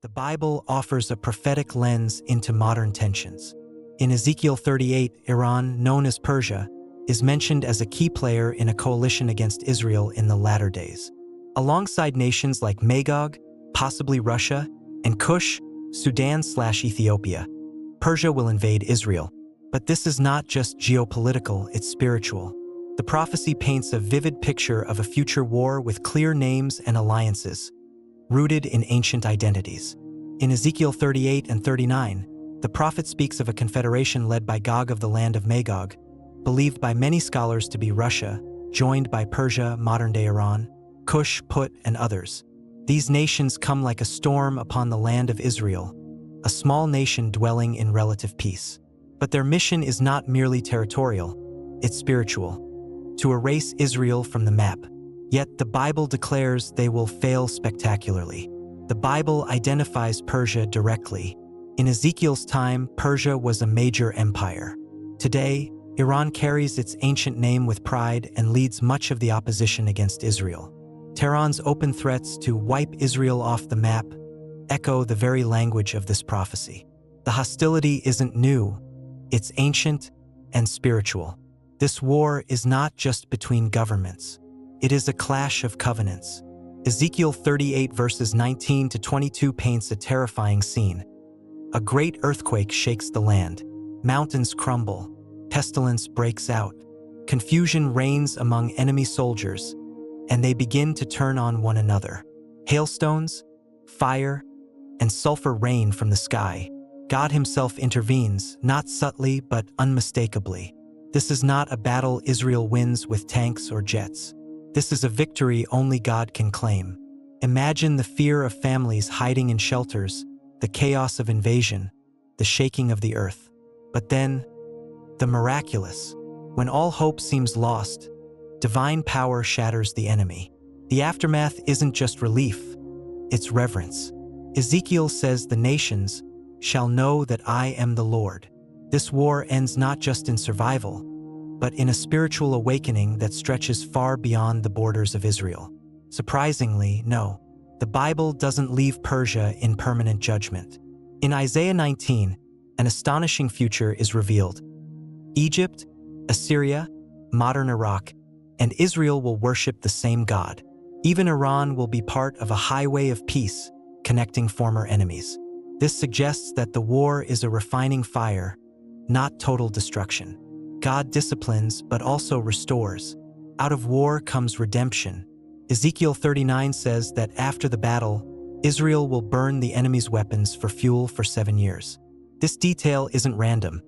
the Bible offers a prophetic lens into modern tensions. In Ezekiel 38, Iran, known as Persia, is mentioned as a key player in a coalition against Israel in the latter days. Alongside nations like Magog, possibly Russia, and Cush, Sudan/Ethiopia, Persia will invade Israel. But this is not just geopolitical, it's spiritual. The prophecy paints a vivid picture of a future war with clear names and alliances, rooted in ancient identities. In Ezekiel 38 and 39, the prophet speaks of a confederation led by Gog of the land of Magog, believed by many scholars to be Russia, joined by Persia, modern-day Iran, Cush, Put, and others. These nations come like a storm upon the land of Israel, a small nation dwelling in relative peace. But their mission is not merely territorial, it's spiritual: to erase Israel from the map. Yet the Bible declares they will fail spectacularly. The Bible identifies Persia directly. In Ezekiel's time, Persia was a major empire. Today, Iran carries its ancient name with pride and leads much of the opposition against Israel. Tehran's open threats to wipe Israel off the map echo the very language of this prophecy. The hostility isn't new, it's ancient and spiritual. This war is not just between governments. It is a clash of covenants. Ezekiel 38 verses 19 to 22 paints a terrifying scene. A great earthquake shakes the land. Mountains crumble. Pestilence breaks out. Confusion reigns among enemy soldiers, and they begin to turn on one another. Hailstones, fire, and sulfur rain from the sky. God himself intervenes, not subtly but unmistakably. This is not a battle Israel wins with tanks or jets. This is a victory only God can claim. Imagine the fear of families hiding in shelters, the chaos of invasion, the shaking of the earth. But then, the miraculous. When all hope seems lost, divine power shatters the enemy. The aftermath isn't just relief, it's reverence. Ezekiel says the nations shall know that I am the Lord. This war ends not just in survival, but in a spiritual awakening that stretches far beyond the borders of Israel. Surprisingly, no, the Bible doesn't leave Persia in permanent judgment. In Isaiah 19, an astonishing future is revealed. Egypt, Assyria, modern Iraq, and Israel will worship the same God. Even Iran will be part of a highway of peace, connecting former enemies. This suggests that the war is a refining fire, not total destruction. God disciplines but also restores. Out of war comes redemption. Ezekiel 39 says that after the battle, Israel will burn the enemy's weapons for fuel for 7 years. This detail isn't random.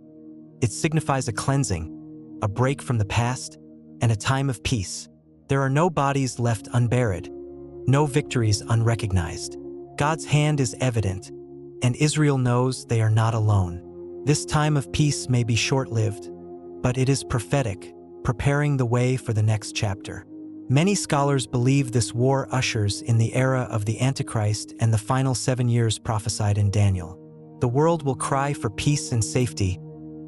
It signifies a cleansing, a break from the past, and a time of peace. There are no bodies left unburied, no victories unrecognized. God's hand is evident, and Israel knows they are not alone. This time of peace may be short-lived, but it is prophetic, preparing the way for the next chapter. Many scholars believe this war ushers in the era of the Antichrist and the final 7 years prophesied in Daniel. The world will cry for peace and safety,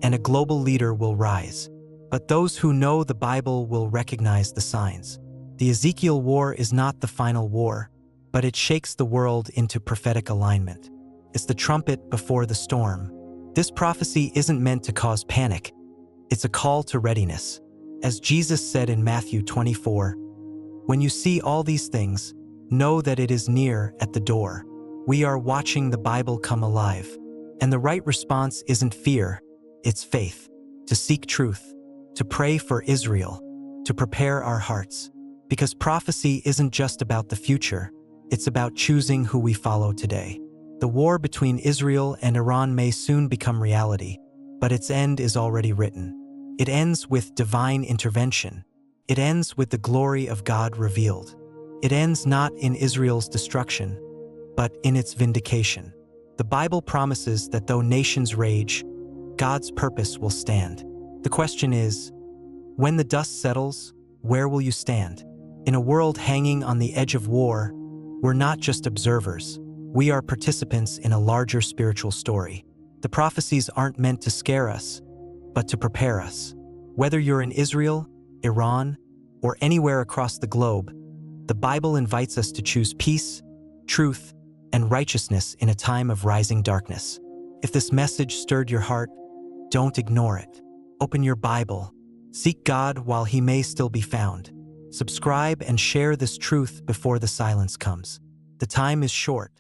and a global leader will rise. But those who know the Bible will recognize the signs. The Ezekiel war is not the final war, but it shakes the world into prophetic alignment. It's the trumpet before the storm. This prophecy isn't meant to cause panic. It's a call to readiness. As Jesus said in Matthew 24, "When you see all these things, know that it is near at the door." We are watching the Bible come alive. And the right response isn't fear, it's faith. To seek truth, to pray for Israel, to prepare our hearts. Because prophecy isn't just about the future, it's about choosing who we follow today. The war between Israel and Iran may soon become reality, but its end is already written. It ends with divine intervention. It ends with the glory of God revealed. It ends not in Israel's destruction, but in its vindication. The Bible promises that though nations rage, God's purpose will stand. The question is, when the dust settles, where will you stand? In a world hanging on the edge of war, we're not just observers. We are participants in a larger spiritual story. The prophecies aren't meant to scare us, but to prepare us. Whether you're in Israel, Iran, or anywhere across the globe, the Bible invites us to choose peace, truth, and righteousness in a time of rising darkness. If this message stirred your heart, don't ignore it. Open your Bible. Seek God while He may still be found. Subscribe and share this truth before the silence comes. The time is short,